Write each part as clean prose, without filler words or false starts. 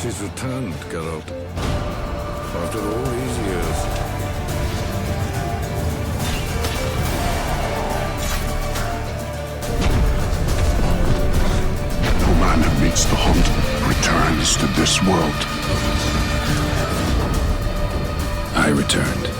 She's returned, Geralt. After all these years. No man who meets the hunt returns to this world. I returned.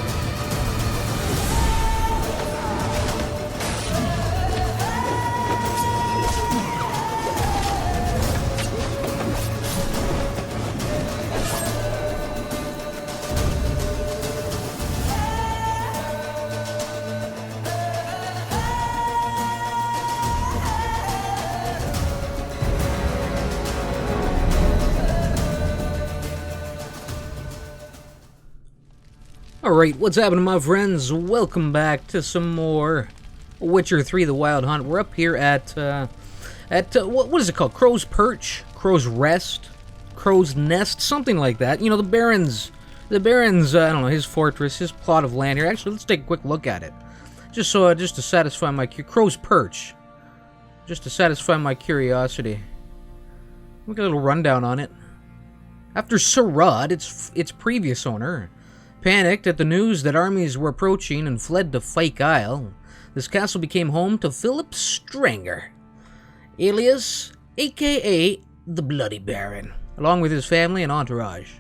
Alright, what's happening, my friends? Welcome back to some more Witcher 3 The Wild Hunt. We're up here at what is it called? Crow's Perch? Crow's Rest? Crow's Nest? Something like that. You know, the Baron's, I don't know, his fortress, his plot of land here. Actually, let's take a quick look at it. Just to satisfy my Crow's Perch. Just to satisfy my curiosity. We got a little rundown on it. After Sarad, its previous owner, panicked at the news that armies were approaching and fled to Fyke Isle, this castle became home to Philip Stranger, alias aka the Bloody Baron, along with his family and entourage.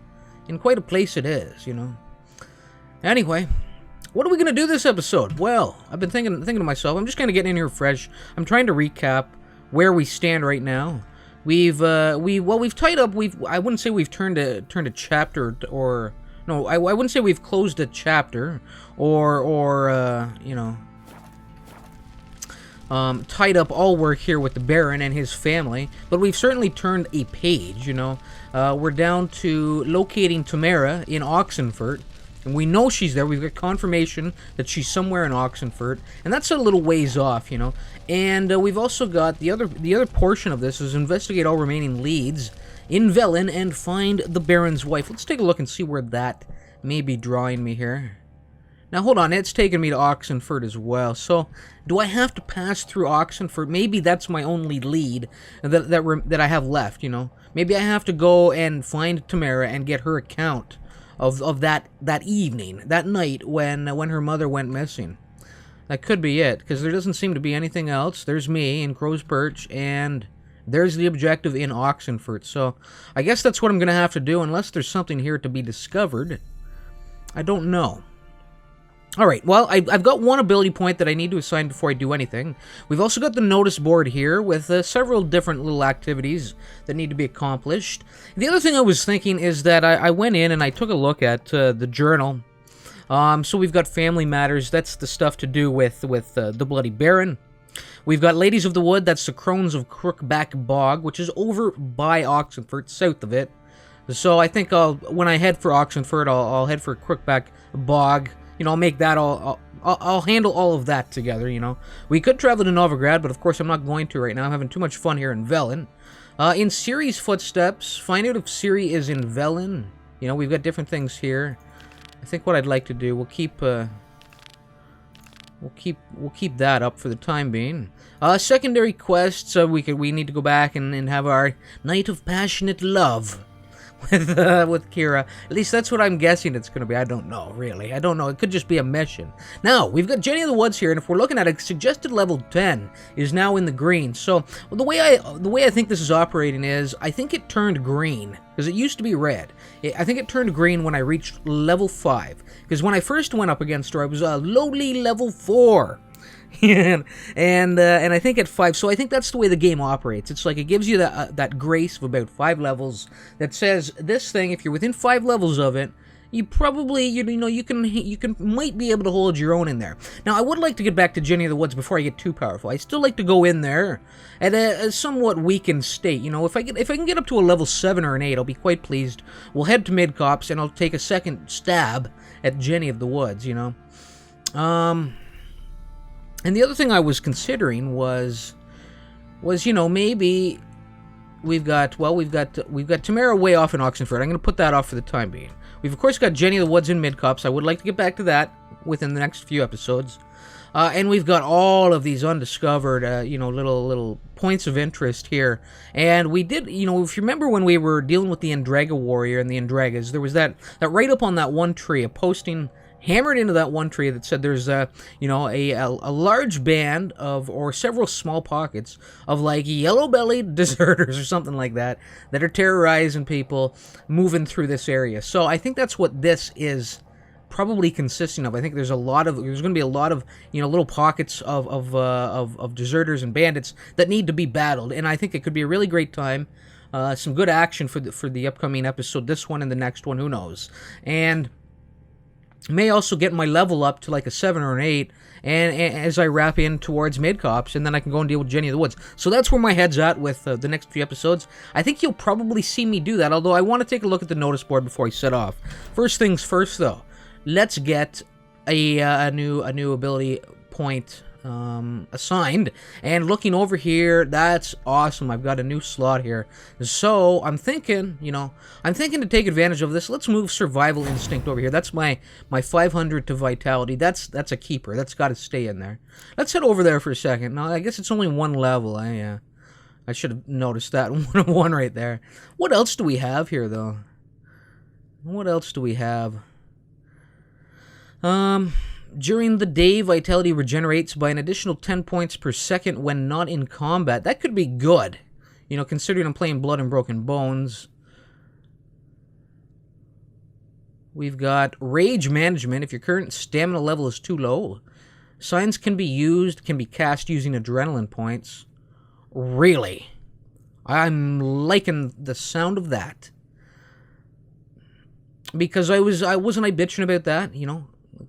And quite a place it is, you know. Anyway, what are we going to do this episode? Well, I've been thinking to myself, I'm just kind of getting in here fresh. I'm trying to recap where we stand right now. We've tied up, I wouldn't say we've turned a chapter or... No, I wouldn't say we've closed a chapter or you know, tied up all work here with the Baron and his family, but we've certainly turned a page, you know. We're down to locating Tamara in Oxenfurt, and we know she's there. We've got confirmation that she's somewhere in Oxenfurt, and that's a little ways off, you know. And we've also got the other portion of this is investigate all remaining leads in Velen and find the Baron's wife. Let's take a look and see where that may be drawing me here. Now, hold on. It's taking me to Oxenfurt as well. So, do I have to pass through Oxenfurt? Maybe that's my only lead that I have left, you know. Maybe I have to go and find Tamara and get her account of that evening, that night when her mother went missing. That could be it, because there doesn't seem to be anything else. There's me in Crow's Perch, and there's the objective in Oxenfurt, so I guess that's what I'm going to have to do, unless there's something here to be discovered. I don't know. Alright, well, I've got one ability point that I need to assign before I do anything. We've also got the notice board here with several different little activities that need to be accomplished. The other thing I was thinking is that I went in and I took a look at the journal. So we've got family matters, that's the stuff to do with the Bloody Baron. We've got Ladies of the Wood, that's the Crones of Crookback Bog, which is over by Oxenfurt, south of it. So I think when I head for Oxenfurt, I'll head for Crookback Bog. You know, I'll make that I'll handle all of that together, you know. We could travel to Novigrad, but of course I'm not going to right now. I'm having too much fun here in Velen. In Ciri's footsteps, find out if Ciri is in Velen. You know, we've got different things here. I think what I'd like to do, we'll keep that up for the time being. Secondary quests, we need to go back and have our night of passionate love with Kira. At least that's what I'm guessing it's going to be. I don't know, really. I don't know. It could just be a mission. Now, we've got Jenny of the Woods here, and if we're looking at it, suggested level 10 is now in the green. So, well, the way I think this is operating is, I think it turned green, because it used to be red. I think it turned green when I reached level 5, because when I first went up against her, I was a lowly level 4. and I think at 5, so I think that's the way the game operates. It's like it gives you that grace of about 5 levels that says this thing, if you're within 5 levels of it, you probably, you might be able to hold your own in there. Now, I would like to get back to Jenny of the Woods before I get too powerful. I still like to go in there at a somewhat weakened state. You know, if I can get up to a level 7 or an 8, I'll be quite pleased. We'll head to Midcops, and I'll take a second stab at Jenny of the Woods, you know. And the other thing I was considering was you know, maybe we've got Tamara way off in Oxenfurt. I'm going to put that off for the time being. We've, of course, got Jenny of the Woods in mid-cups. I would like to get back to that within the next few episodes. And we've got all of these undiscovered, little points of interest here. And we did, if you remember when we were dealing with the Andraga warrior and the Andragas, there was that right up on that one tree, a posting hammered into that one tree that said there's a large band of, or several small pockets of like yellow-bellied deserters or something like that are terrorizing people moving through this area. So I think that's what this is probably consisting of. I think there's going to be a lot of little pockets of deserters and bandits that need to be battled, and I think it could be a really great time. Some good action for the upcoming episode, this one and the next one, who knows. And may also get my level up to like a 7 or an 8, and as I wrap in towards mid-cops, and then I can go and deal with Jenny of the Woods. So that's where my head's at with the next few episodes. I think you'll probably see me do that, although I want to take a look at the notice board before I set off. First things first, though. Let's get a new ability point assigned. And looking over here, that's awesome. I've got a new slot here. So I'm thinking to take advantage of this. Let's move Survival Instinct over here. That's my 500 to Vitality. That's a keeper. That's got to stay in there. Let's head over there for a second. Now, I guess it's only one level. I should have noticed that one right there. What else do we have here, though? What else do we have? During the day, Vitality regenerates by an additional 10 points per second when not in combat. That could be good, considering I'm playing Blood and Broken Bones. We've got Rage Management. If your current stamina level is too low, signs can be cast using adrenaline points. Really? I'm liking the sound of that. Because wasn't I bitching about that,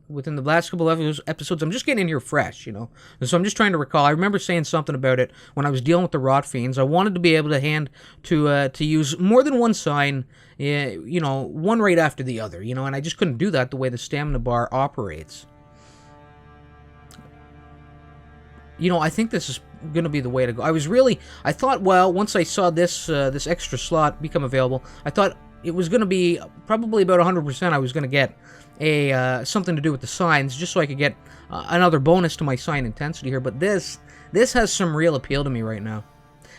within the last couple of episodes. I'm just getting in here fresh, and so I'm just trying to recall. I remember saying something about it when I was dealing with the Rot Fiends. I wanted to be able to use more than one sign, one right after the other, and I just couldn't do that the way the stamina bar operates. I think this is going to be the way to go. I thought, well, once I saw this extra slot become available, I thought it was going to be probably about 100% I was going to get something to do with the signs, just so I could get another bonus to my sign intensity here. But this has some real appeal to me right now,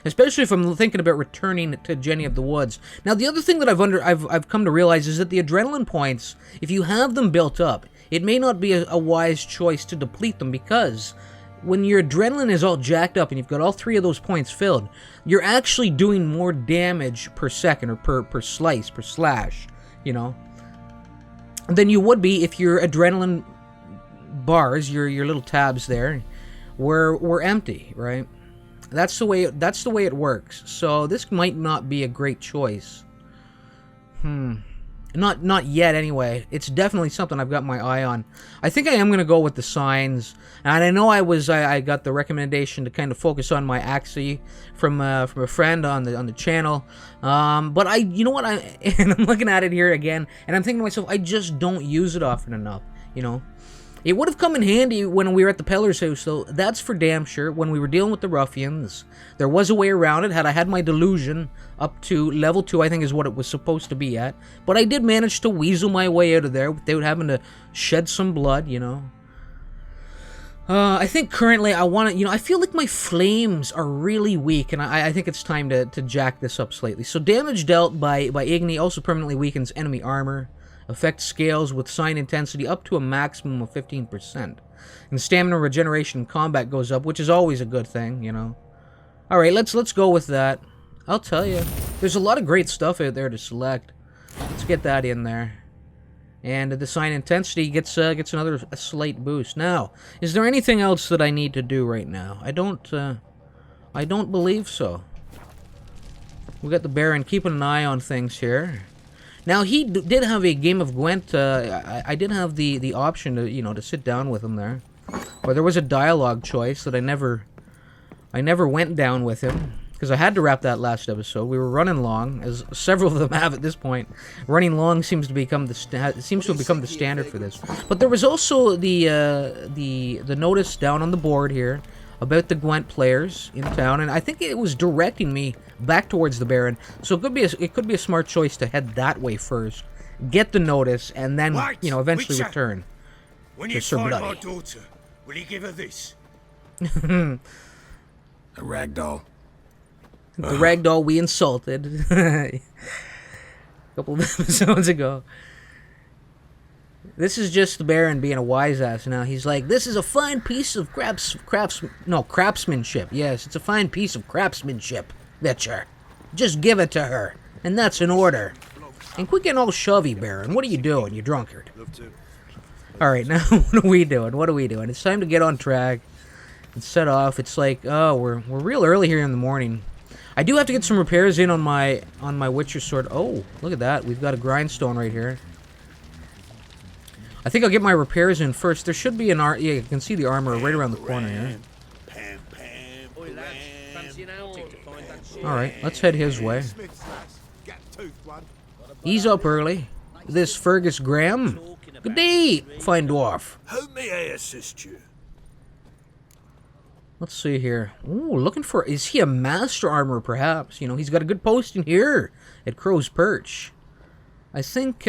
especially if I'm thinking about returning to Jenny of the Woods. Now, the other thing that I've come to realize is that the adrenaline points, if you have them built up, it may not be a wise choice to deplete them, because when your adrenaline is all jacked up and you've got all 3 of those points filled, you're actually doing more damage per second, or per slash, than you would be if your adrenaline bars, your little tabs there, were empty, right? That's the way it works. So this might not be a great choice. Not yet, anyway. It's definitely something I've got my eye on. I think I am going to go with the signs. And I know I got the recommendation to kind of focus on my Axie from a friend on the channel. But and I'm looking at it here again, and I'm thinking to myself, I just don't use it often enough, It would have come in handy when we were at the Peller's house, though. That's for damn sure. When we were dealing with the ruffians, there was a way around it. Had I had my delusion up to level 2, I think is what it was supposed to be at. But I did manage to weasel my way out of there without having to shed some blood, I think currently I feel like my flames are really weak, and I think it's time to jack this up slightly. So damage dealt by Igni also permanently weakens enemy armor. Effect scales with sign intensity up to a maximum of 15%. And stamina regeneration in combat goes up, which is always a good thing, Alright, let's go with that. I'll tell you, there's a lot of great stuff out there to select. Let's get that in there. And the sign intensity gets another slight boost. Now, is there anything else that I need to do right now? I don't believe so. We got the Baron keeping an eye on things here. Now, he did have a game of Gwent. I did have the option to sit down with him there, but there was a dialogue choice that I never went down with him, because I had to wrap that last episode. We were running long, as several of them have at this point. Running long seems to have become the standard for this. But there was also the notice down on the board here about the Gwent players in town, and I think it was directing me back towards the Baron. So it could be a smart choice to head that way first, get the notice, and then, Right, you know, eventually Witcher. return. When to you Sir find my Bloody. daughter, will you give her this? A rag doll. The ragdoll we insulted a couple of episodes ago. This is just the Baron being a wise ass now. He's like, this is a fine piece of craftsmanship. Yes, it's a fine piece of craftsmanship, Witcher. Just give it to her, and that's an order. And quit getting all shovey, Baron. What are you doing, you drunkard? Alright, now what are we doing? What are we doing? It's time to get on track and set off. It's like, oh, we're real early here in the morning. I do have to get some repairs in on my Witcher sword. Oh, look at that. We've got a grindstone right here. I think I'll get my repairs in first. There should be an yeah, you can see the armor right around the corner here. Alright, let's head his way. He's up early. This Fergus Graham. Good day, fine dwarf. How may I assist you? Let's see here. Ooh, looking for... Is he a master armorer, perhaps? You know, he's got a good posting here at Crow's Perch. I think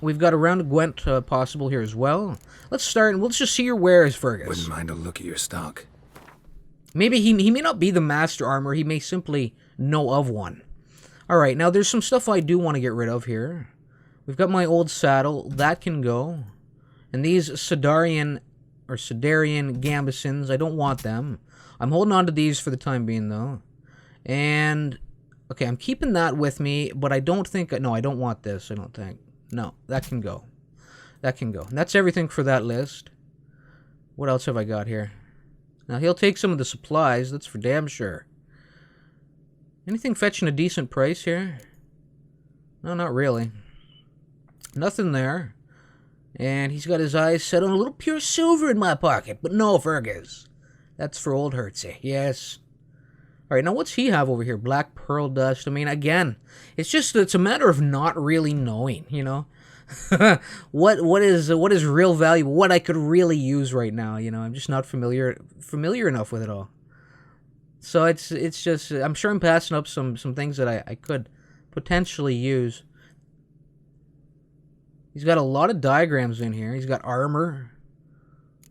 we've got a round of Gwent possible here as well. Let's start, and let's just see your wares, Fergus. Wouldn't mind a look at your stock. Maybe he may not be the master armorer. He may simply know of one. Alright, now there's some stuff I do want to get rid of here. We've got my old saddle. That can go. And these Sidarian gambesons, I don't want them. I'm holding on to these for the time being, though. And, okay, I'm keeping that with me, but I don't think... No, I don't want this, I don't think. No, that can go. That can go. And that's everything for that list. What else have I got here? Now, he'll take some of the supplies, that's for damn sure. Anything fetching a decent price here? No, not really. Nothing there. And he's got his eyes set on a little pure silver in my pocket. But no, Fergus. That's for old Hertzie. Yes. Alright, now what's he have over here? Black pearl dust. I mean, again, it's a matter of not really knowing, you know? what is real valuable? What I could really use right now, you know? I'm just not familiar enough with it all. So it's just... I'm sure I'm passing up some things that I could potentially use. He's got a lot of diagrams in here. He's got armor.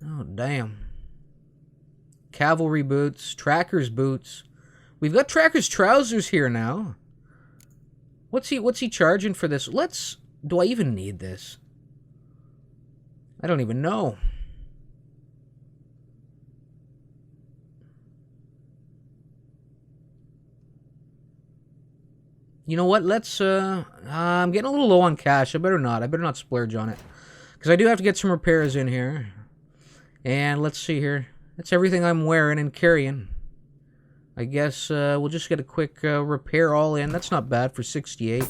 Oh, damn. Cavalry boots. Tracker's boots. We've got Tracker's trousers here now. What's he charging for this? Do I even need this? I don't even know. You know what? I'm getting a little low on cash. I better not splurge on it. Because I do have to get some repairs in here. And let's see here. That's everything I'm wearing and carrying. I guess we'll just get a quick repair all in. That's not bad for 68.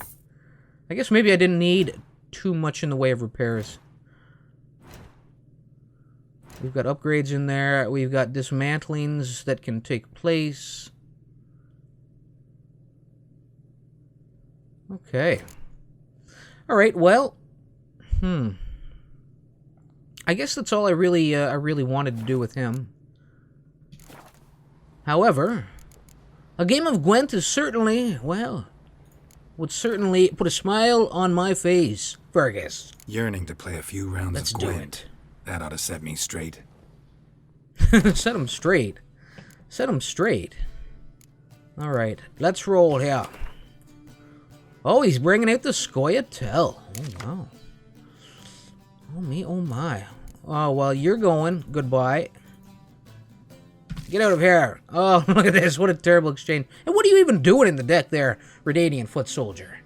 I guess maybe I didn't need too much in the way of repairs. We've got upgrades in there. We've got dismantlings that can take place. Okay. Alright, well. I guess that's all I really wanted to do with him. However, a game of Gwent is certainly, well, would certainly put a smile on my face, Fergus. Yearning to play a few rounds Let's of do Gwent. That ought to set me straight. Set him straight. Set him straight. Alright, let's roll here. Oh, he's bringing out the Scoia'tael. Oh, wow. Oh, me, oh, my. Oh, well, you're going. Goodbye. Get out of here. Oh, look at this. What a terrible exchange. And what are you even doing in the deck there, Redanian foot soldier?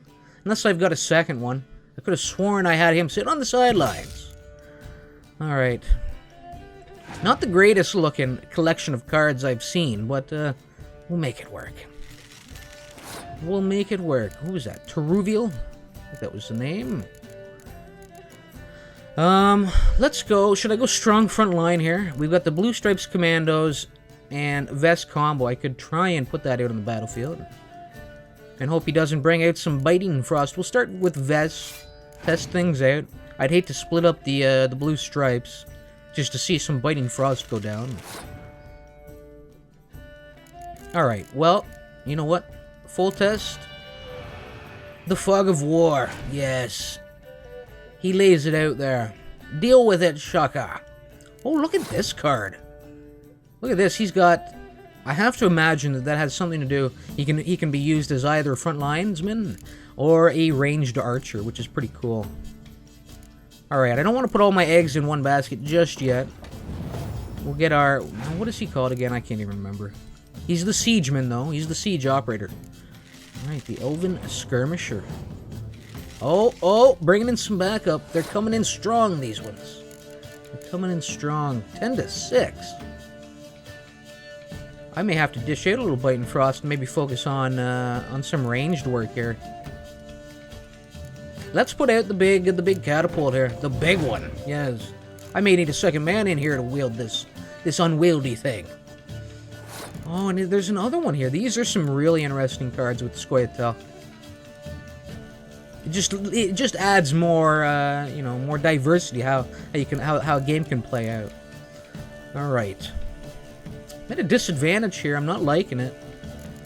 Unless I've got a second one. I could have sworn I had him sit on the sidelines. Alright. Not the greatest looking collection of cards I've seen, but we'll make it work. We'll make it work. Who was that? Teruvial? I think that was the name. Let's go. Should I go strong front line here? We've got the Blue Stripes Commandos and Vest combo. I could try and put that out on the battlefield. And hope he doesn't bring out some Biting Frost. We'll start with Vest. Test things out. I'd hate to split up the Blue Stripes just to see some Biting Frost go down. Alright, well, you know what? Full test. The fog of war. Yes. He lays it out there. Deal with it, Shaka. Oh, look at this card. Look at this. He's got... I have to imagine that that has something to do... He can be used as either a front linesman or a ranged archer, which is pretty cool. Alright, I don't want to put all my eggs in one basket just yet. We'll get our... What is he called again? I can't even remember. He's the siegeman, though. He's the siege operator. Alright, the Elven Skirmisher. Oh, bringing in some backup. They're coming in strong, these ones. They're coming in strong. 10-6. I may have to dish out a little Bite and Frost and maybe focus on some ranged work here. Let's put out the big catapult here. The big one. Yes. I may need a second man in here to wield this unwieldy thing. Oh, and there's another one here. These are some really interesting cards with Scoia'tael. It just adds more, more diversity how a game can play out. All right. I'm at a disadvantage here. I'm not liking it.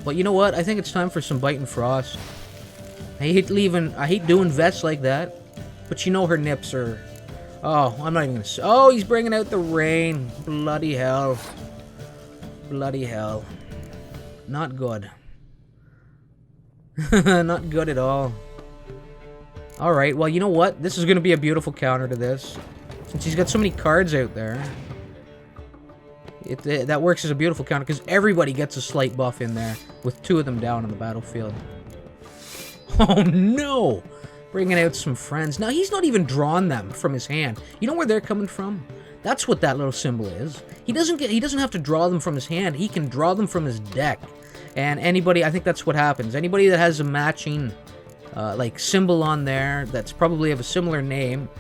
But you know what? I think it's time for some Bite and Frost. I hate doing vests like that. But you know her nips are... Oh, I'm not even gonna say... Oh, he's bringing out the rain. Bloody hell. Bloody hell. Not good. Not good at all. Alright, well, you know what? This is gonna be a beautiful counter to this. Since he's got so many cards out there. That works as a beautiful counter, because everybody gets a slight buff in there, with 2 of them down on the battlefield. Oh, no! Bringing out some friends. Now, he's not even drawn them from his hand. You know where they're coming from? That's what that little symbol is. He doesn't have to draw them from his hand. He can draw them from his deck. And anybody, I think that's what happens. Anybody that has a matching, like, symbol on there that's probably of a similar name,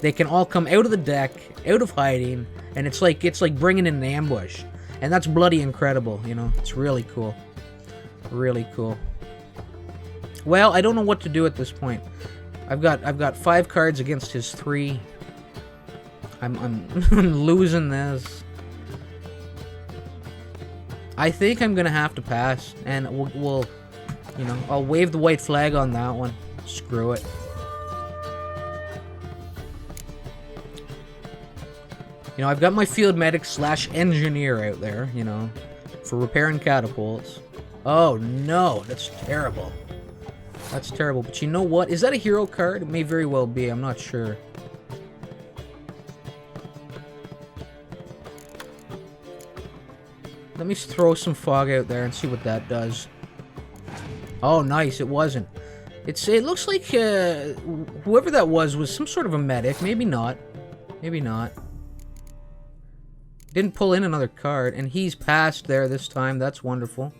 they can all come out of the deck, out of hiding, and it's like bringing in an ambush. And that's bloody incredible, you know? It's really cool. Really cool. Well, I don't know what to do at this point. I've got 5 cards against his 3. I'm losing this. I think I'm gonna have to pass, and we'll I'll wave the white flag on that one. Screw it. You know, I've got my field medic / engineer out there, you know, for repairing catapults. Oh no, that's terrible. That's terrible. But you know what? Is that a hero card? It may very well be. I'm not sure. Let me throw some fog out there and see what that does. Oh, nice. It wasn't. It looks like whoever that was some sort of a medic. Maybe not. Maybe not. Didn't pull in another card, and he's passed there this time. That's wonderful.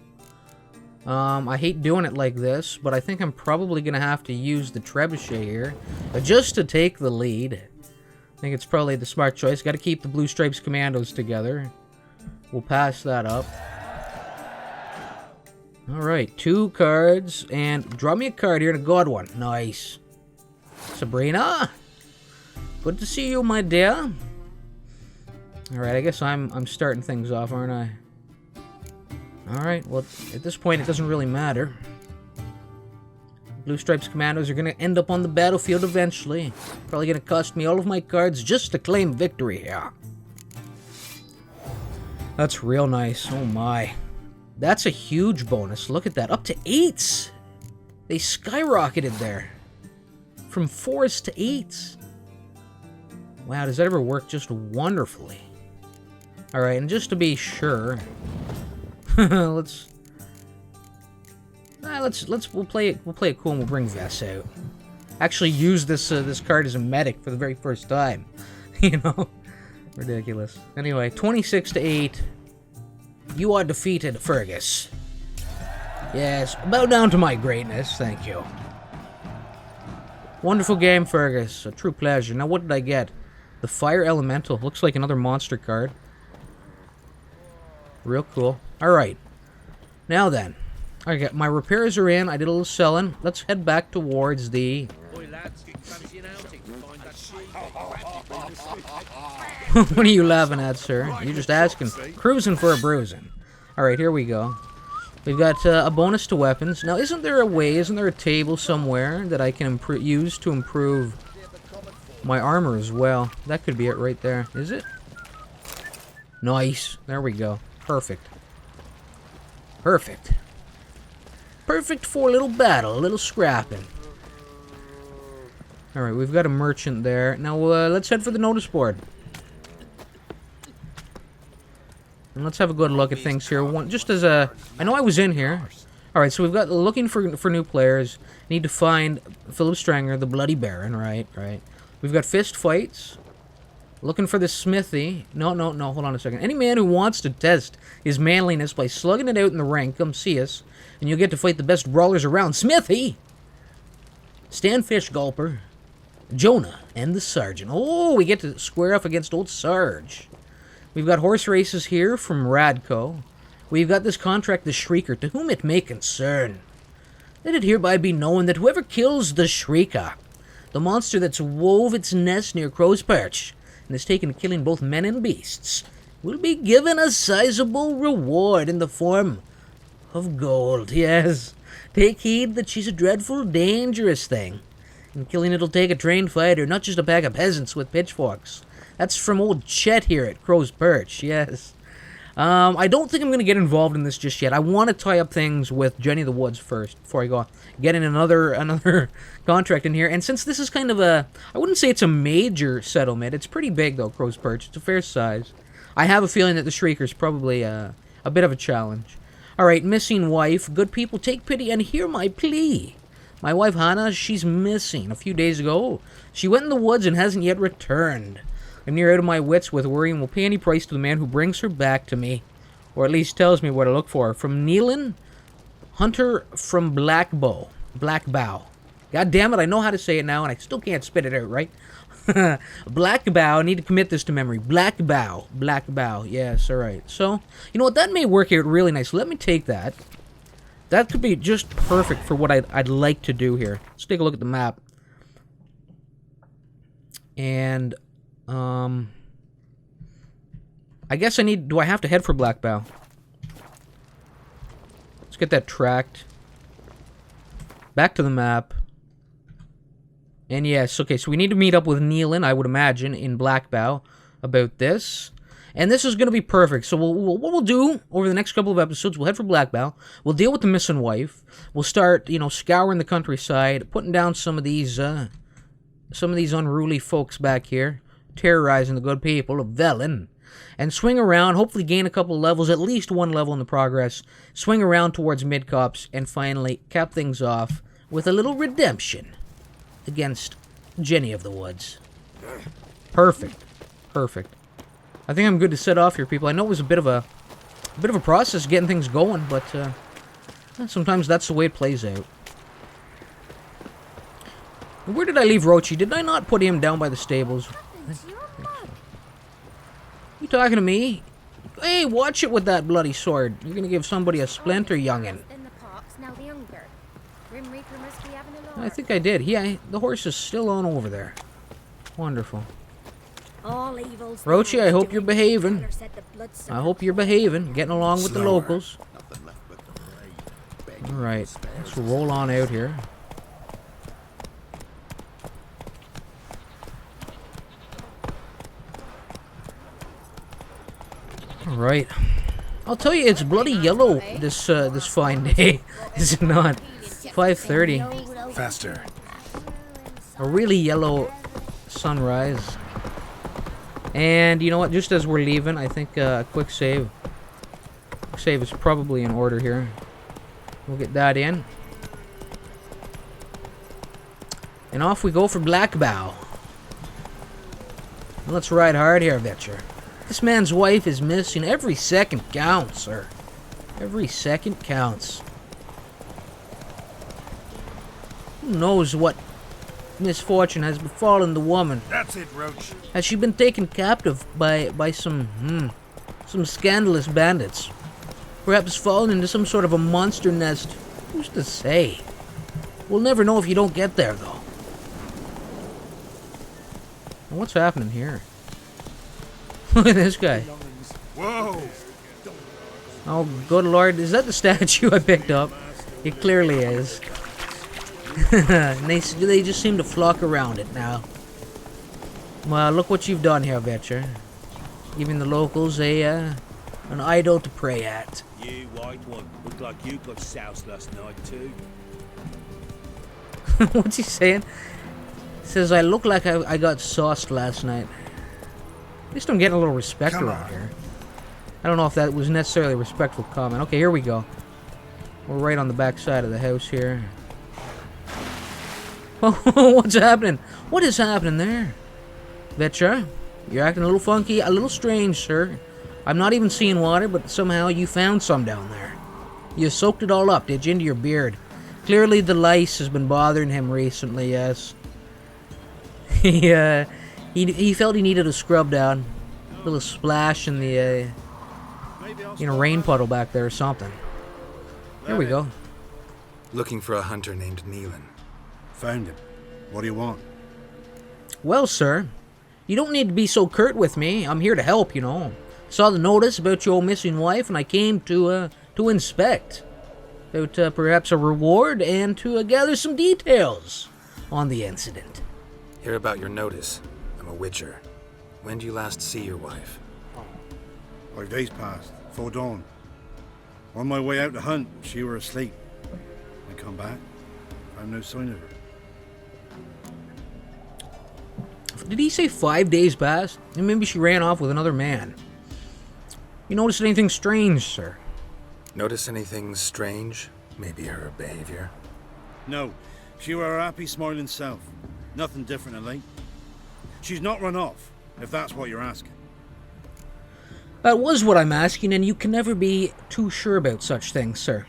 I hate doing it like this, but I think I'm probably going to have to use the trebuchet here just to take the lead. I think it's probably the smart choice. Got to keep the Blue Stripes Commandos together. We'll pass that up. Alright, 2 cards, and draw me a card here and a good one. Nice. Sabrina! Good to see you, my dear. Alright, I guess I'm starting things off, aren't I? Alright, well, at this point, it doesn't really matter. Blue Stripes Commandos are going to end up on the battlefield eventually. Probably going to cost me all of my cards just to claim victory here. That's real nice. Oh my. That's a huge bonus. Look at that. Up to 8s. They skyrocketed there. From 4s to 8s. Wow, does that ever work just wonderfully? Alright, and just to be sure... we'll play it cool and we'll bring Vess out. Actually use this card as a medic for the very first time. You know? Ridiculous. Anyway, 26 to 8. You are defeated, Fergus. Yes, bow down to my greatness, thank you. Wonderful game, Fergus. A true pleasure. Now, what did I get? The Fire Elemental. Looks like another monster card. Real cool. Alright. Now then. Okay, my repairs are in. I did a little selling. Let's head back towards the... What are you laughing at, sir? You're just asking. Cruising for a bruising. Alright, here we go. We've got a bonus to weapons. Now, isn't there a table somewhere that I can use to improve my armor as well? That could be it right there. Is it? Nice. There we go. Perfect. Perfect. Perfect for a little battle, a little scrapping. Alright, we've got a merchant there. Now, let's head for the notice board. And let's have a good look at things here. Just as a... I know I was in here. Alright, so we've got looking for new players. Need to find Philip Stranger, the Bloody Baron. Right. We've got fist fights. Looking for the smithy. No, hold on a second. Any man who wants to test his manliness by slugging it out in the ring, come see us. And you'll get to fight the best brawlers around. Smithy! Stan Fish Gulper. Jonah and the Sergeant. Oh, we get to square off against old Sarge. We've got horse races here from Radco. We've got this contract, the Shrieker, to whom it may concern. Let it hereby be known that whoever kills the Shrieker, the monster that's wove its nest near Crow's Perch, and is taken to killing both men and beasts, will be given a sizable reward in the form of gold. Yes, take heed that she's a dreadful, dangerous thing. And killing it'll take a trained fighter, not just a pack of peasants with pitchforks. That's from old Chet here at Crow's Perch, yes. I don't think I'm going to get involved in this just yet. I want to tie up things with Jenny of the Woods first, before I go getting another contract in here. And since this is kind of a... I wouldn't say it's a major settlement. It's pretty big, though, Crow's Perch. It's a fair size. I have a feeling that the Shrieker's probably a bit of a challenge. Alright, missing wife. Good people, take pity and hear my plea. My wife, Hannah, she's missing. A few days ago, she went in the woods and hasn't yet returned. I'm near out of my wits with worry and will pay any price to the man who brings her back to me. Or at least tells me where to look for her. From Nealon, Hunter from Blackbow. God damn it, I know how to say it now and I still can't spit it out, right? Blackbow, I need to commit this to memory. Blackbow, yes, alright. So, you know what, that may work out really nice. Let me take that. That could be just perfect for what I'd like to do here. Let's take a look at the map. And, I guess do I have to head for Blackbow? Let's get that tracked. Back to the map. And yes, okay, so we need to meet up with Nealon, I would imagine, in Blackbow about this. And this is going to be perfect. So what we'll do over the next couple of episodes, we'll head for Blackbow. We'll deal with the missing wife. We'll start, scouring the countryside, putting down some of these unruly folks back here, terrorizing the good people of Velen, and swing around, hopefully gain a couple of levels, at least one level in the progress, swing around towards Midcops, and finally cap things off with a little redemption against Jenny of the Woods. Perfect. I think I'm good to set off here, people. I know it was a bit of a process getting things going, but sometimes that's the way it plays out. Where did I leave Rochi? Did I not put him down by the stables? You talking to me? Hey, watch it with that bloody sword. You're gonna give somebody a splinter, youngin'. I think I did. Yeah, the horse is still on over there. Wonderful. Rochi, I hope you're behaving. Getting along with the locals. Alright, let's roll on out here. Alright. I'll tell you, it's bloody yellow this fine day. Is it not? 5:30. Faster. A really yellow sunrise. And you know what? Just as we're leaving, I think a quick save. Quick save is probably in order here. We'll get that in. And off we go for Blackbow. Let's ride hard here, Vetcher. This man's wife is missing. Every second counts, sir. Every second counts. Who knows what misfortune has befallen the woman? That's it, Roach. Has she been taken captive by some scandalous bandits? Perhaps fallen into some sort of a monster nest? Who's to say? We'll never know if you don't get there, though. What's happening here? Look at this guy. Whoa! Oh, good lord. Is that the statue I picked up? It clearly is. And they just seem to flock around it now. Well, look what you've done here, Vetcher. Giving the locals an idol to pray at. You white one, look like you got soused last night too. What's he saying? He says, I look like I got sauced last night. At least I'm getting a little respect around here. I don't know if that was necessarily a respectful comment. Okay, here we go. We're right on the back side of the house here. Oh, what's happening? What is happening there? Vetcher, you're acting a little funky, a little strange, sir. I'm not even seeing water, but somehow you found some down there. You soaked it all up, did you, into your beard? Clearly the lice has been bothering him recently, yes. He felt he needed a scrub down. A little splash in the, rain puddle back there or something. Here we go. Looking for a hunter named Neelan. Found him. What do you want? Well, sir, you don't need to be so curt with me. I'm here to help, Saw the notice about your missing wife, and I came to inspect. About perhaps a reward and to gather some details on the incident. Hear about your notice. I'm a witcher. When did you last see your wife? 5 days passed, 'fore dawn. On my way out to hunt, she were asleep. I come back, found no sign of her. Did he say 5 days passed? And maybe she ran off with another man. You notice anything strange, sir? Notice anything strange? Maybe her behavior? No, she were her happy, smiling self. Nothing different of late. She's not run off, if that's what you're asking. That was what I'm asking, and you can never be too sure about such things, sir.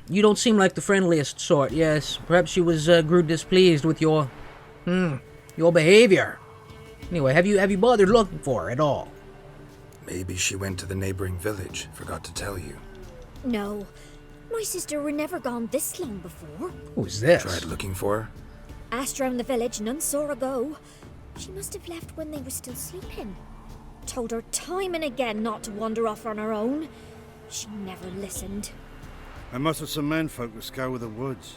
You don't seem like the friendliest sort, yes. Perhaps she was grew displeased with your behavior. Anyway, have you bothered looking for her at all? Maybe she went to the neighboring village. Forgot to tell you. No. My sister were never gone this long before. Who's this? Tried looking for her? Asked round the village, none saw her go. She must have left when they were still sleeping. Told her time and again not to wander off on her own. She never listened. I must have some menfolk to scour the woods.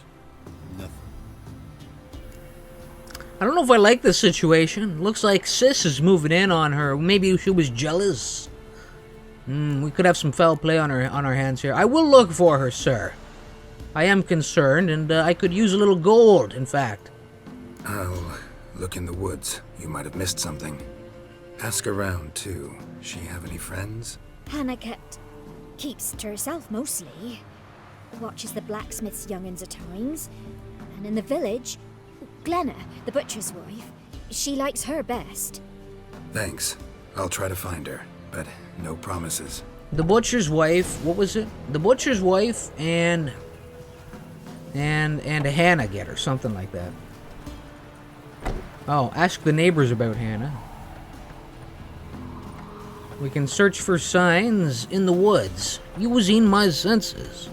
Nothing. I don't know if I like this situation. Looks like Sis is moving in on her. Maybe she was jealous. We could have some foul play on our hands here. I will look for her, sir. I am concerned, and I could use a little gold, in fact. I'll look in the woods. You might have missed something. Ask around, too. She have any friends? Hannah keeps to herself mostly. Watches the blacksmith's young'uns at times. And in the village, Glenna, the butcher's wife, she likes her best. Thanks. I'll try to find her, but no promises. The butcher's wife, what was it? The butcher's wife and a Hannah get her, something like that. Oh, ask the neighbors about Hannah. We can search for signs in the woods, using my senses.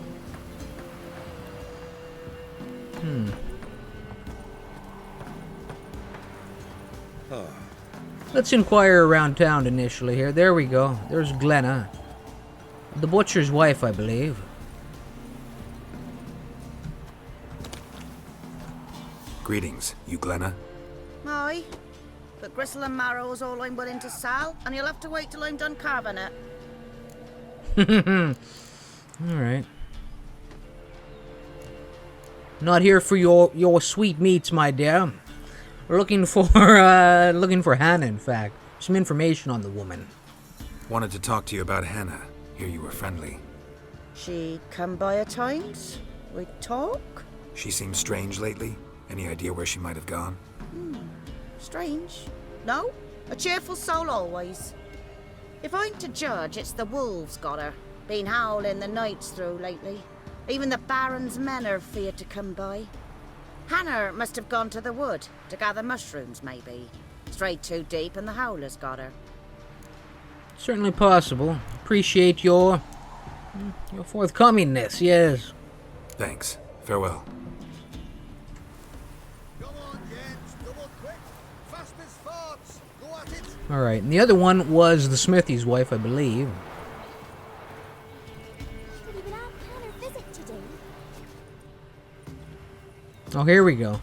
Let's inquire around town initially here. There we go. There's Glenna. The butcher's wife, I believe. Greetings, you Glenna? Aye, but gristle and marrow's all I'm willing to sell, and you'll have to wait till I'm done carving it. Alright. Not here for your sweet meats, my dear. We're looking for Hannah, in fact. Some information on the woman. Wanted to talk to you about Hannah. Hear you were friendly. She come by at times. We talk. She seems strange lately. Any idea where she might have gone? Strange. No, a cheerful soul always. If I'm to judge, it's the wolves got her. Been howling the nights through lately. Even the Baron's men are feared to come by. Hannah must have gone to the wood to gather mushrooms, maybe. Strayed too deep and the howlers got her. Certainly possible. Appreciate your forthcomingness, yes. Thanks. Farewell. Alright, and the other one was the smithy's wife, I believe. Oh, here we go.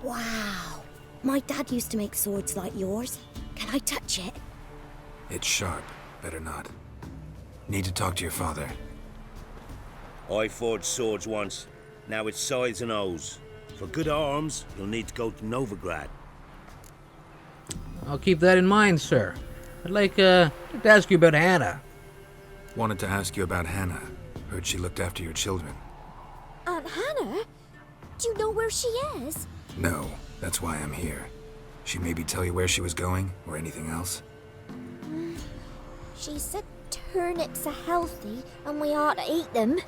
Wow. My dad used to make swords like yours. Can I touch it? It's sharp. Better not. Need to talk to your father. I forged swords once. Now it's scythes and O's. For good arms, you'll need to go to Novigrad. I'll keep that in mind, sir. I'd like to ask you about Hannah. Wanted to ask you about Hannah. Heard she looked after your children. Aunt Hannah? Do you know where she is? No, that's why I'm here. She maybe tell you where she was going, or anything else? She said turnips are healthy and we ought to eat them.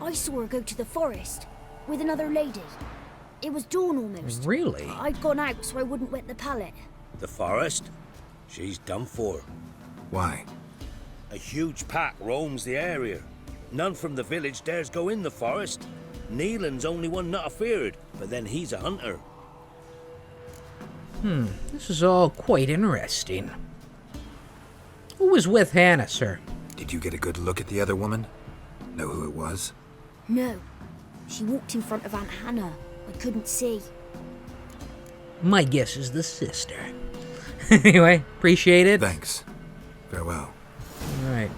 I saw her go to the forest with another lady. It was dawn almost. Really? I'd gone out so I wouldn't wet the pallet. The forest? She's done for. Why? A huge pack roams the area. None from the village dares go in the forest. Neelan's only one not afeared, but then he's a hunter. This is all quite interesting. Who was with Hannah, sir? Did you get a good look at the other woman? Know who it was? No. She walked in front of Aunt Hannah. I couldn't see. My guess is the sister. Anyway, appreciate it. Thanks. Farewell. Alright.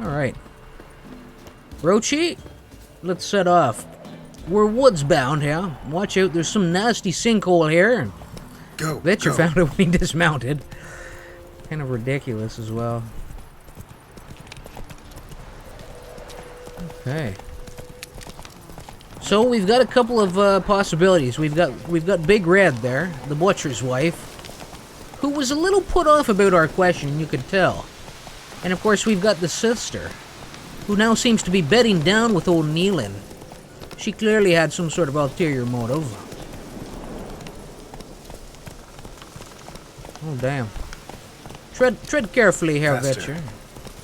Alright. Rochi, let's set off. We're woods bound here. Watch out, there's some nasty sinkhole here. Go. Bet you go. found it when he dismounted. Kind of ridiculous as well. Okay. So we've got a couple of possibilities. We've got Big Red there, the butcher's wife, who was a little put off about our question, you could tell. And of course we've got the sister, who now seems to be bedding down with old Neelan. She clearly had some sort of ulterior motive. Oh damn! Tread carefully, Herr Faster. Vetcher,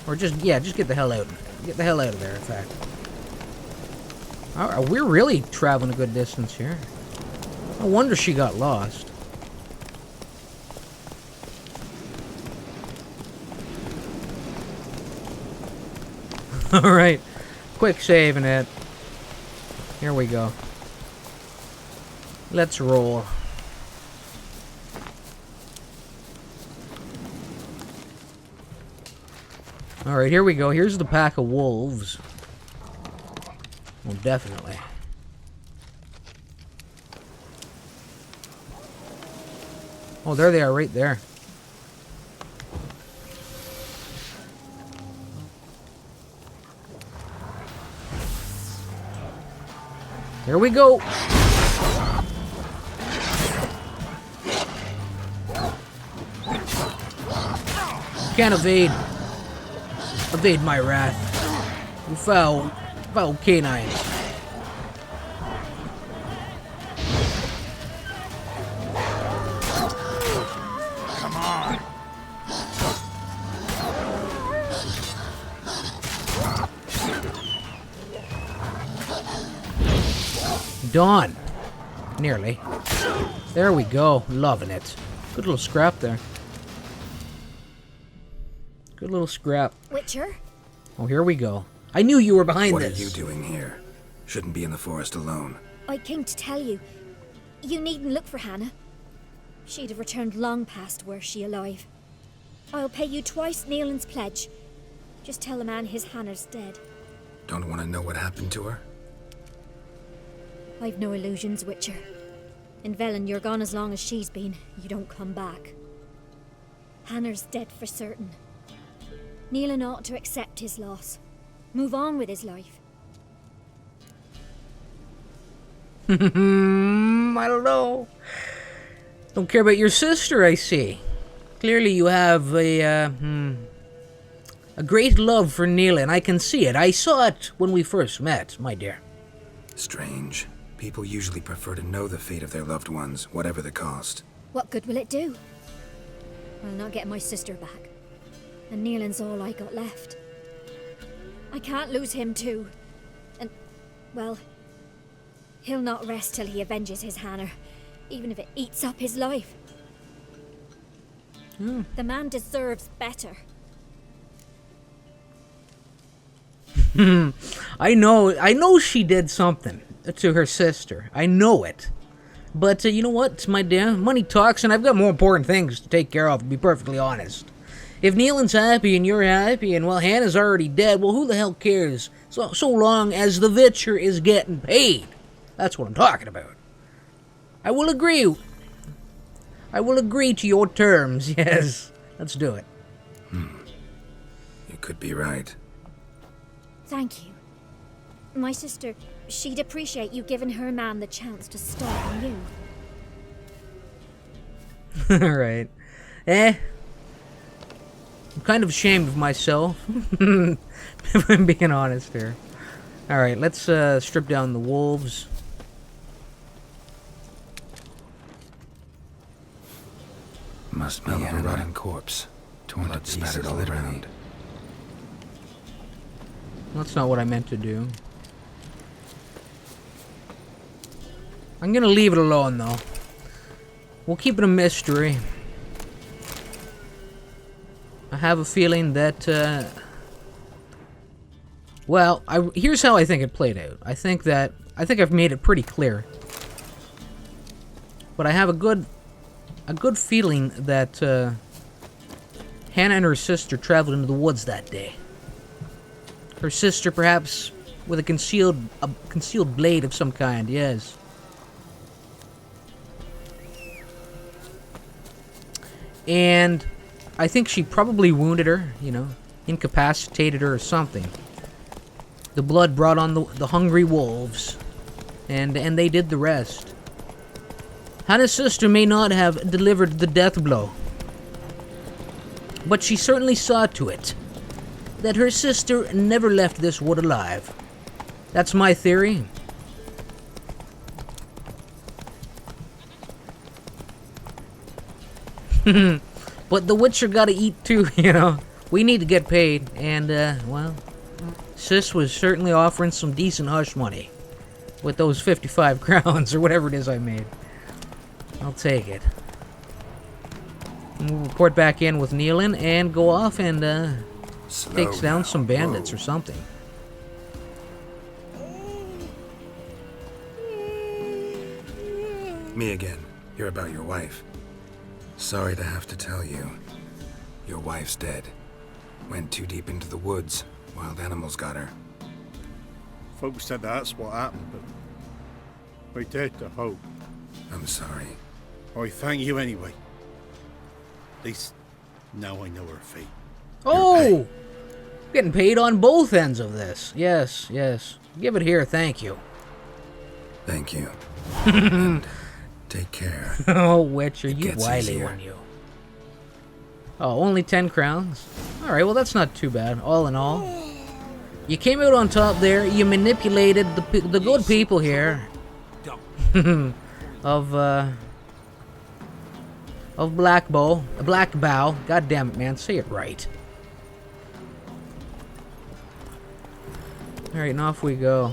or just get the hell out. Get the hell out of there. In fact. We're really traveling a good distance here. No wonder she got lost. Alright. Quick saving it. Here we go. Let's roll. Alright, here we go. Here's the pack of wolves. Well, definitely. Oh, there they are, right there. Here we go. Can't evade my wrath. You foul canines. Come on. Dawn. Nearly. There we go. Loving it. Good little scrap there. Good little scrap. Witcher? Oh, here we go. I knew you were behind What this. are you doing here? Shouldn't be in the forest alone. I came to tell you. You needn't look for Hannah. She'd have returned long past were she alive. I'll pay you twice Neelan's pledge. Just tell the man his Hannah's dead. Don't want to know what happened to her? I've no illusions, Witcher. In Velen, you're gone as long as she's been. You don't come back. Hannah's dead for certain. Neelan ought to accept his loss. Move on with his life. I don't know. Don't care about your sister, I see. Clearly you have a great love for Neelan. I can see it. I saw it when we first met, my dear. Strange. People usually prefer to know the fate of their loved ones, whatever the cost. What good will it do? I'll not get my sister back. And Neelan's all I got left. I can't lose him too. And, well, he'll not rest till he avenges his Hannah, even if it eats up his life. The man deserves better. I know she did something to her sister. I know it. But you know what, my dear? Money talks, and I've got more important things to take care of, to be perfectly honest. If Neelan's happy and you're happy, and, well, Hannah's already dead, well, who the hell cares? So long as the Vitcher is getting paid. That's what I'm talking about. I will agree to your terms, yes. Let's do it. You could be right. Thank you. My sister, she'd appreciate you giving her man the chance to start on you. Alright. I'm kind of ashamed of myself. If I'm being honest here. Alright, let's strip down the wolves. Must smell of a rotting corpse. Torn to pieces all around. That's not what I meant to do. I'm gonna leave it alone, though. We'll keep it a mystery. I have a feeling that, well, here's how I think it played out. I think I've made it pretty clear. But I have a good feeling that, Hannah and her sister traveled into the woods that day. Her sister, perhaps, with a concealed blade of some kind, yes. And I think she probably wounded her, you know, incapacitated her or something. The blood brought on the hungry wolves, and they did the rest. Hannah's sister may not have delivered the death blow, but she certainly saw to it that her sister never left this wood alive. That's my theory. But the Witcher gotta eat too, you know. We need to get paid, and, well, Sis was certainly offering some decent hush money with those 55 crowns or whatever it is I made. I'll take it. And we'll report back in with Neelan and go off and, takes down some bandits or something. Me again. You're about your wife. Sorry to have to tell you. Your wife's dead. Went too deep into the woods. Wild animals got her. Folks said that's what happened, but I dare to hope. I'm sorry. I thank you anyway. At least now I know her fate. Oh! Getting paid on both ends of this. Yes, yes. Give it here, thank you. Thank you. And take care. Oh, Witcher, you gets wily easier. one, you. Oh, only 10 crowns? Alright, well that's not too bad, all in all. You came out on top there, you manipulated the good people here. of Black Bow. God damn it, man, say it right. Alright, and off we go.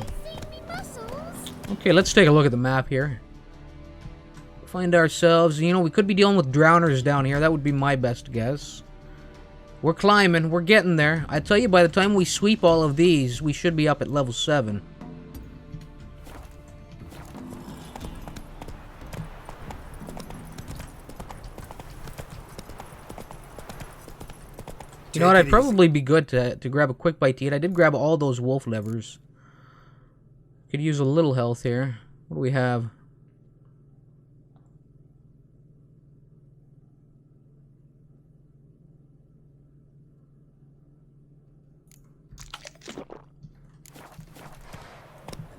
Okay, let's take a look at the map here. Find ourselves, you know, we could be dealing with drowners down here. That would be my best guess. We're climbing. We're getting there. I tell you, by the time we sweep all of these, we should be up at level 7. You know what? I'd probably be good to grab a quick bite to eat. I did grab all those wolf livers. Could use a little health here. What do we have?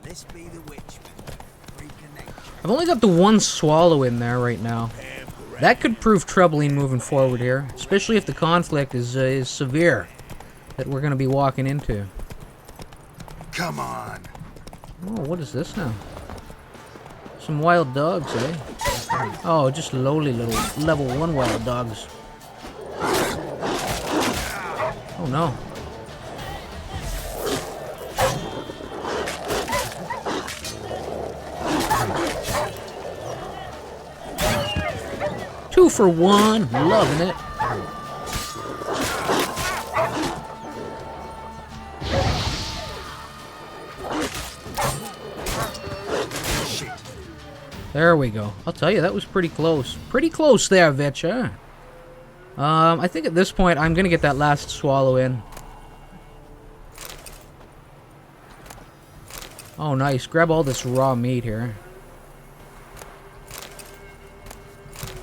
This be the witch. I've only got the one swallow in there right now. That could prove troubling moving forward here, especially if the conflict is severe that we're going to be walking into. Come on. Oh, what is this now? Some wild dogs, eh? Oh, just lowly little level 1 wild dogs. Oh no. Two for one, loving it. There we go. I'll tell you, that was pretty close. Pretty close there, Vitcha. I think at this point, I'm gonna get that last swallow in. Oh, nice. Grab all this raw meat here.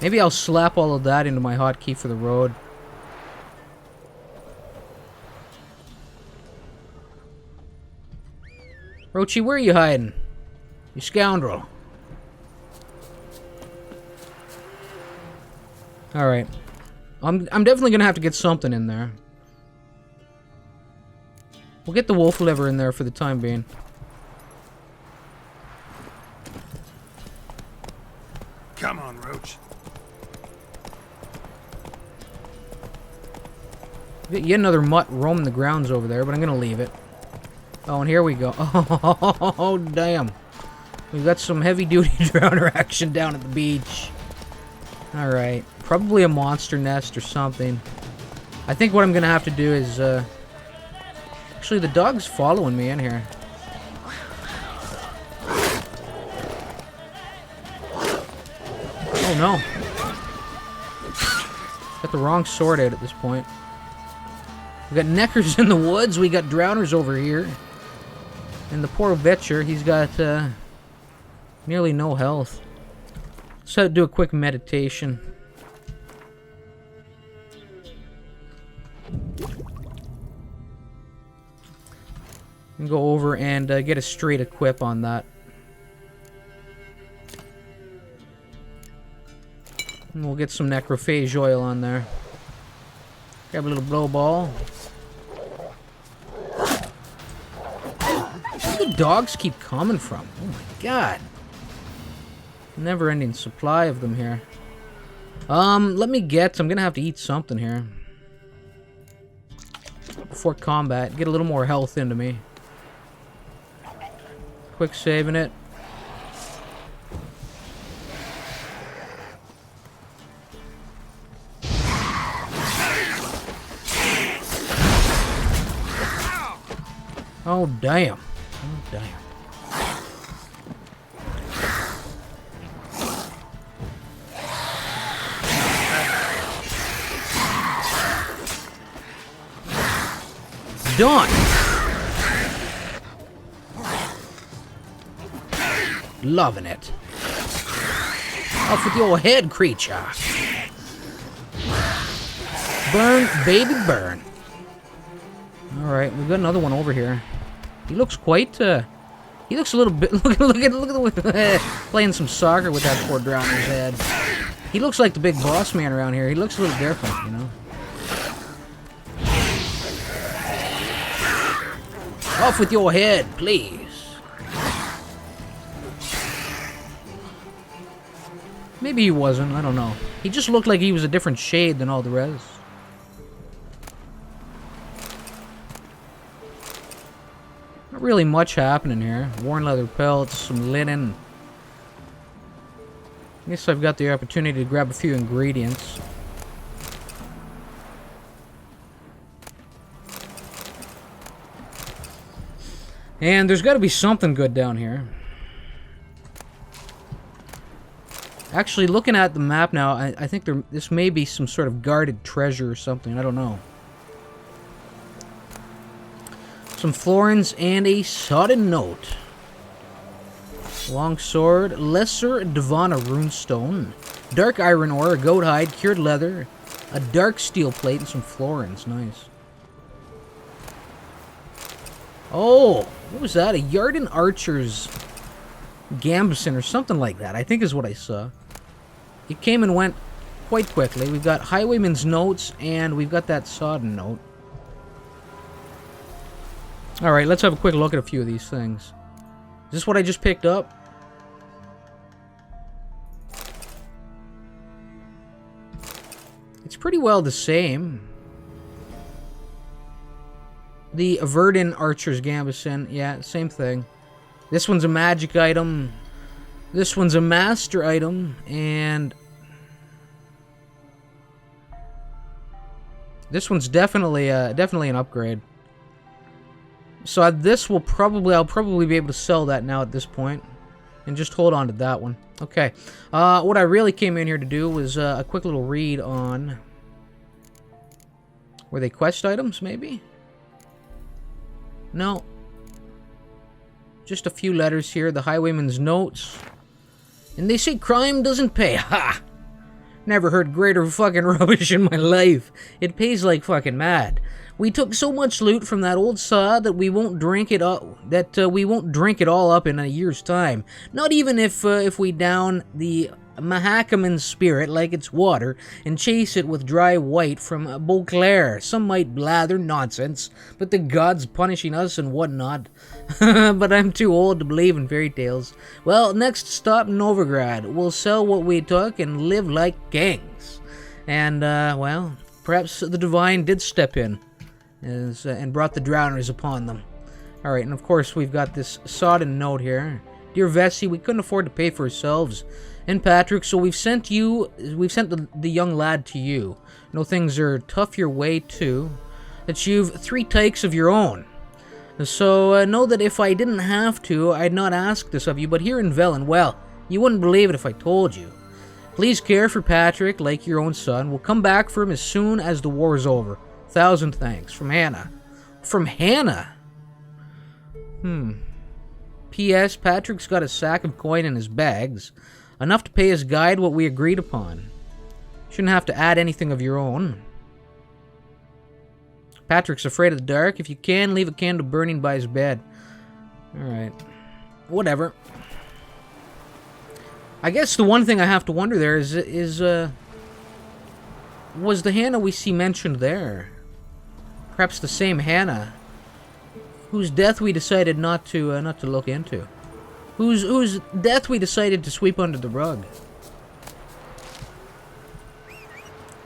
Maybe I'll slap all of that into my hotkey for the road. Roachy, where are you hiding? You scoundrel. Alright. I'm definitely gonna have to get something in there. We'll get the wolf liver in there for the time being. Come on, Roach. Yet another mutt roaming the grounds over there, but I'm gonna leave it. Oh, and here we go. Oh, damn. We've got some heavy-duty drowner action down at the beach. Alright. Probably a monster nest or something. I think what I'm gonna have to do is, actually, the dog's following me in here. Oh, no. Got the wrong sword out at this point. We got neckers in the woods. We got drowners over here. And the poor Vetcher, he's got nearly no health. So do a quick meditation. And go over and get a straight equip on that. And we'll get some necrophage oil on there. Grab a little blow ball. Where do the dogs keep coming from? Oh my god. Never-ending supply of them here. Let me get... I'm gonna have to eat something here. Before combat. Get a little more health into me. Quick saving it. Oh, damn. Oh, damn. Done. Loving it. Off with your head, creature. Burn, baby, burn. Alright, we've got another one over here. He looks quite, he looks a little bit... Look at the... playing some soccer with that poor drowner's head. He looks like the big boss man around here. He looks a little different, you know? Off with your head, please. Maybe he wasn't, I don't know. He just looked like he was a different shade than all the rest. Not really much happening here. Worn leather pelts, some linen. I guess I've got the opportunity to grab a few ingredients. And there's got to be something good down here. Actually, looking at the map now, I think this may be some sort of guarded treasure or something. I don't know. Some florins and a sodden note. Long sword, lesser Divana runestone, dark iron ore, a goat hide, cured leather, a dark steel plate, and some florins. Nice. Oh, what was that? A Yarden Archer's Gambeson or something like that, I think is what I saw. It came and went quite quickly. We've got Highwayman's Notes, and we've got that sodden note. Alright, let's have a quick look at a few of these things. Is this what I just picked up? It's pretty well the same. The Verdun Archer's Gambeson, yeah, same thing. This one's a magic item. This one's a master item, and this one's definitely an upgrade. So this will I'll probably be able to sell that now at this point. And just hold on to that one. Okay. What I really came in here to do was a quick little read on... Were they quest items, maybe? No. Just a few letters here. The highwayman's notes. And they say crime doesn't pay. Ha! Never heard greater fucking rubbish in my life. It pays like fucking mad. We took so much loot from that old saw that we won't drink it up. We won't drink it all up in a year's time. Not even if we down the HANGMAN'S spirit like it's water and chase it with dry white from Beauclair. Some might blather nonsense, but the gods punishing us and whatnot. But I'm too old to believe in fairy tales. Well, next stop Novigrad. We'll sell what we took and live like kings. And well, perhaps the divine did step in and brought the drowners upon them. Alright, and of course we've got this sodden note here. Dear Vesey, we couldn't afford to pay for ourselves and Patrick, so we've sent the young lad to you. No, things are tough your way too. That you've 3 tykes of your own. So know that if I didn't have to, I'd not ask this of you, but here in Velen, well, you wouldn't believe it if I told you. Please care for Patrick like your own son. We'll come back for him as soon as the war is over. 1,000 thanks. From Hannah. From Hannah? P.S. Patrick's got a sack of coin in his bags. Enough to pay his guide what we agreed upon. Shouldn't have to add anything of your own. Patrick's afraid of the dark. If you can, leave a candle burning by his bed. Alright. Whatever. I guess the one thing I have to wonder there is was the Hannah we see mentioned there perhaps the same Hannah whose death we decided not to look into? Whose death we decided to sweep under the rug?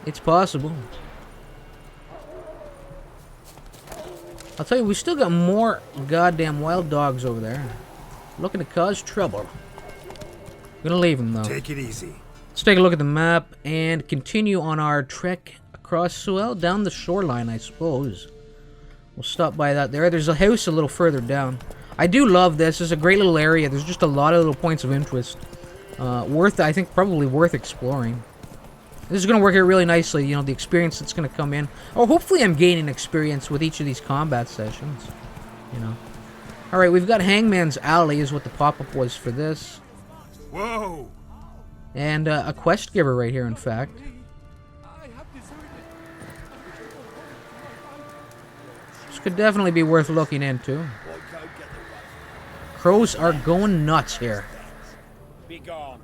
It's possible. I'll tell you, we still got more goddamn wild dogs over there. Looking to cause trouble. Gonna leave them, though. Take it easy. Let's take a look at the map and continue on our trek across, well, down the shoreline, I suppose. We'll stop by that there. There's a house a little further down. I do love this. It's a great little area. There's just a lot of little points of interest. I think, probably worth exploring. This is going to work out really nicely, you know, the experience that's going to come in. Oh, hopefully I'm gaining experience with each of these combat sessions, you know. Alright, we've got Hangman's Alley is what the pop-up was for this. Whoa! And a quest giver right here, in fact. This could definitely be worth looking into. Crows are going nuts here. Be gone.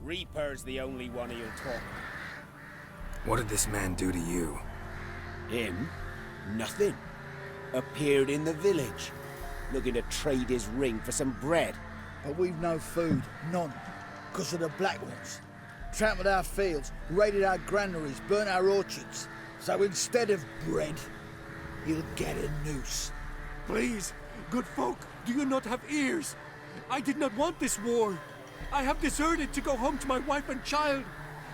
Reaper's the only one who'll talk. What did this man do to you? Him? Nothing. Appeared in the village, looking to trade his ring for some bread. But we've no food, none, because of the Black Ones. Trampled our fields, raided our granaries, burnt our orchards. So instead of bread, you'll get a noose. Please, good folk, do you not have ears? I did not want this war. I have deserted to go home to my wife and child.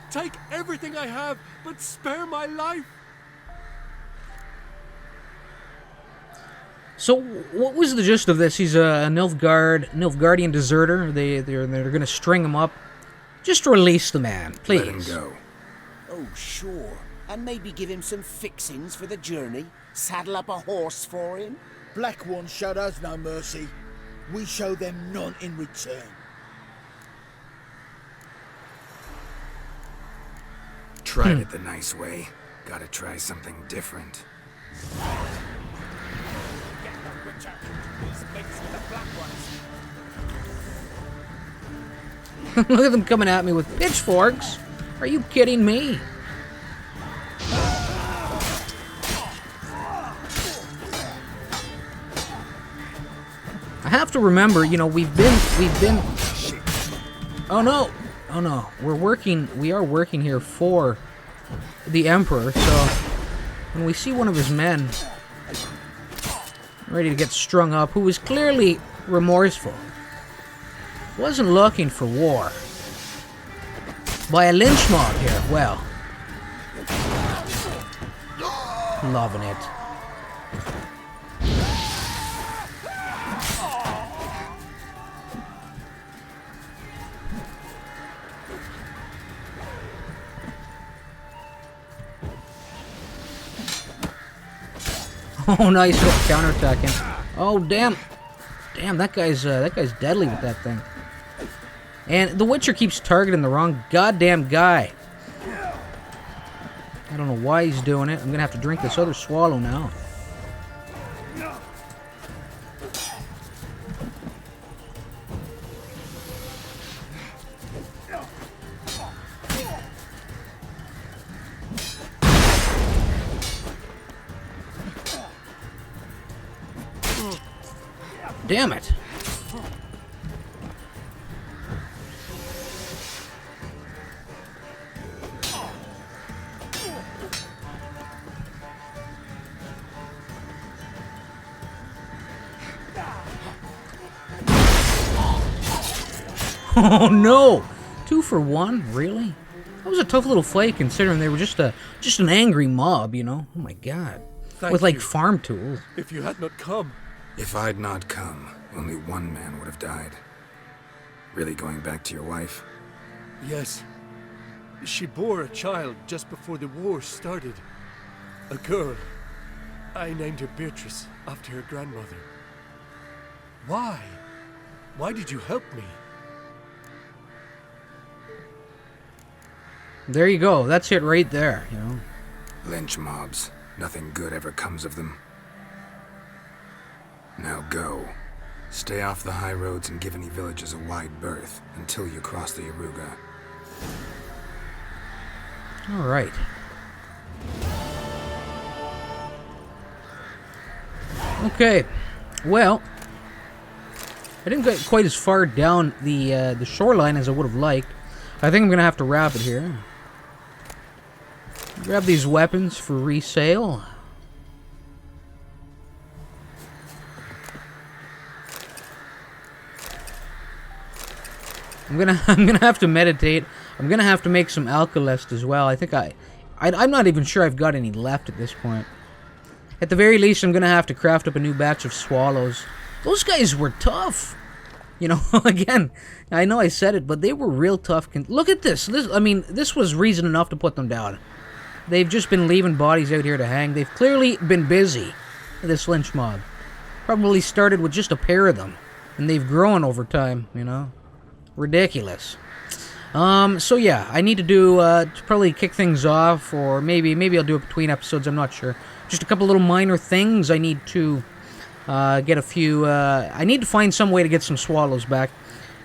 Take everything I have, but spare my life. So, what was the gist of this? He's a Nilfgaardian deserter. They're going to string him up. Just release the man, please. Let him go. Oh, sure. And maybe give him some fixings for the journey. Saddle up a horse for him. Black Ones showed us no mercy. We show them none in return. Tried it the nice way. Gotta try something different. Look at them coming at me with pitchforks. Are you kidding me? I have to remember, you know, we've been. Oh no. Oh no. We are working here for the Emperor, so when we see one of his men ready to get strung up, who was clearly remorseful, wasn't looking for war, by a lynch mob here, well, loving it. Oh, nice counterattacking. Oh, damn. Damn, that guy's deadly with that thing. And the Witcher keeps targeting the wrong goddamn guy. I don't know why he's doing it. I'm gonna have to drink this other swallow now. Damn it. Oh no! 2 for 1? Really? That was a tough little fight considering they were just an angry mob, you know? Oh my god. With like farm tools. If you had not come. If I'd not come, only one man would have died. Really going back to your wife? Yes. She bore a child just before the war started. A girl. I named her Beatrice after her grandmother. Why? Why did you help me? There you go. That's it right there, you know. Lynch mobs. Nothing good ever comes of them. Now go. Stay off the high roads and give any villages a wide berth until you cross the Yaruga. All right. Okay. Well, I didn't get quite as far down the shoreline as I would have liked. I think I'm gonna have to wrap it here. Grab these weapons for resale. I'm gonna have to meditate. I'm gonna have to make some alkalest as well. I think I'm not even sure I've got any left at this point. At the very least, I'm gonna have to craft up a new batch of swallows. Those guys were tough. You know, again, I know I said it, but they were real tough. Look at this. I mean, this was reason enough to put them down. They've just been leaving bodies out here to hang. They've clearly been busy, this lynch mob. Probably started with just a pair of them, and they've grown over time, you know. Ridiculous. So yeah, I need to do, to probably kick things off, or maybe I'll do it between episodes, I'm not sure. Just a couple little minor things. I need to get a few, I need to find some way to get some swallows back,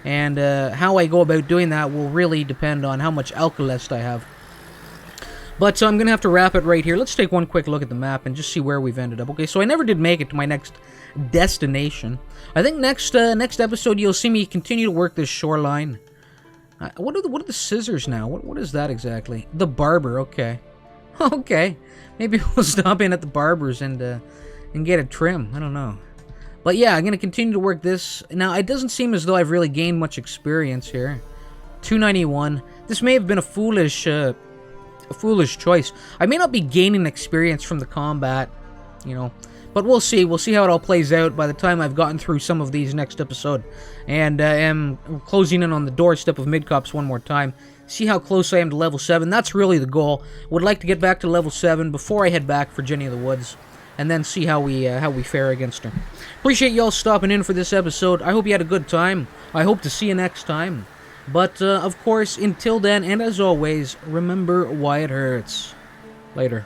and how I go about doing that will really depend on how much alkalest I have. But so I'm going to have to wrap it right here. Let's take one quick look at the map and just see where we've ended up. Okay, so I never did make it to my next destination. I think next episode you'll see me continue to work this shoreline. What are the scissors now? What is that exactly? The barber, okay. Okay, maybe we'll stop in at the barber's and get a trim. I don't know. But yeah, I'm going to continue to work this. Now, it doesn't seem as though I've really gained much experience here. 291. This may have been a foolish choice. I may not be gaining experience from the combat, you know, but we'll see. We'll see how it all plays out by the time I've gotten through some of these next episode. And am closing in on the doorstep of Midcops one more time. See how close I am to level 7. That's really the goal. Would like to get back to level 7 before I head back for Jenny of the Woods, and then see how we fare against her. Appreciate y'all stopping in for this episode. I hope you had a good time. I hope to see you next time. But, of course, until then, and as always, remember why it hurts. Later.